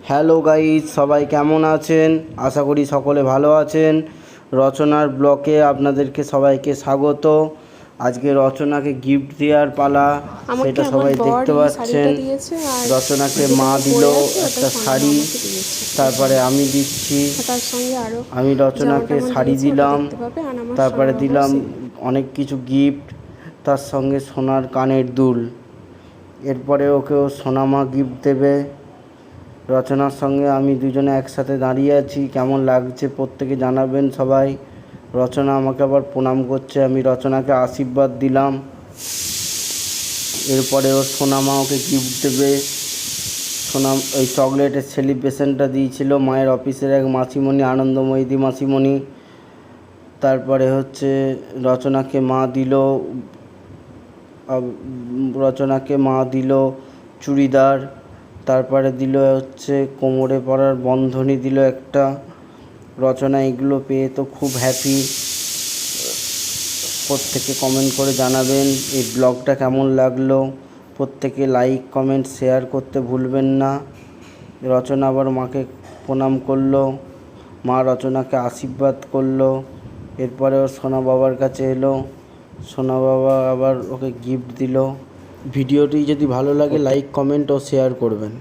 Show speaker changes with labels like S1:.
S1: Hello guys, সবাই কেমন আছেন? আশা করি সকলে ভালো আছেন। রচনার ব্লকে আপনাদেরকে সবাইকে স্বাগত। আজকে রচনাকে গিফট দেওয়ার পালা, সেটা সবাই দেখতে পাচ্ছেন। রচনাকে মা দিল একটা শাড়ি, তারপরে আমি দিচ্ছি। আমি রচনাকে শাড়ি দিলাম, তারপরে দিলাম অনেক কিছু গিফট, তার সঙ্গে সোনার কানের দুল। এরপরে ওকেও সোনামা গিফট দেবে। রচনার সঙ্গে আমি দুজনে একসাথে দাঁড়িয়ে আছি, কেমন লাগছে প্রত্যেকে জানাবেন সবাই। রচনা আমাকে আবার প্রণাম করছে, আমি রচনাকে আশীর্বাদ দিলাম। এরপরে ওর সোনামা ওকে গিফট দেবে। ওই চকলেটের সেলিব্রেশনটা দিয়েছিল মায়ের অফিসের এক মাসিমণি, আনন্দময়ী মাসিমণি। তারপরে হচ্ছে রচনাকে মা দিল চুড়িদার, তারপরে দিল হচ্ছে কোমরে পরার বন্ধনী দিল একটা। রচনা এগুলো পেয়ে তো খুব হ্যাপি। প্রত্যেকে কমেন্ট করে জানাবেন এই ব্লগটা কেমন লাগলো। প্রত্যেকে লাইক কমেন্ট শেয়ার করতে ভুলবেন না। রচনা আবার মাকে প্রণাম করলো, মা রচনাকে আশীর্বাদ করলো। এরপরে ওর সোনা বাবার কাছে এলো, সোনা বাবা আবার ওকে গিফট দিল। ভিডিওটি যদি ভালো লাগে লাইক কমেন্ট ও শেয়ার করবেন।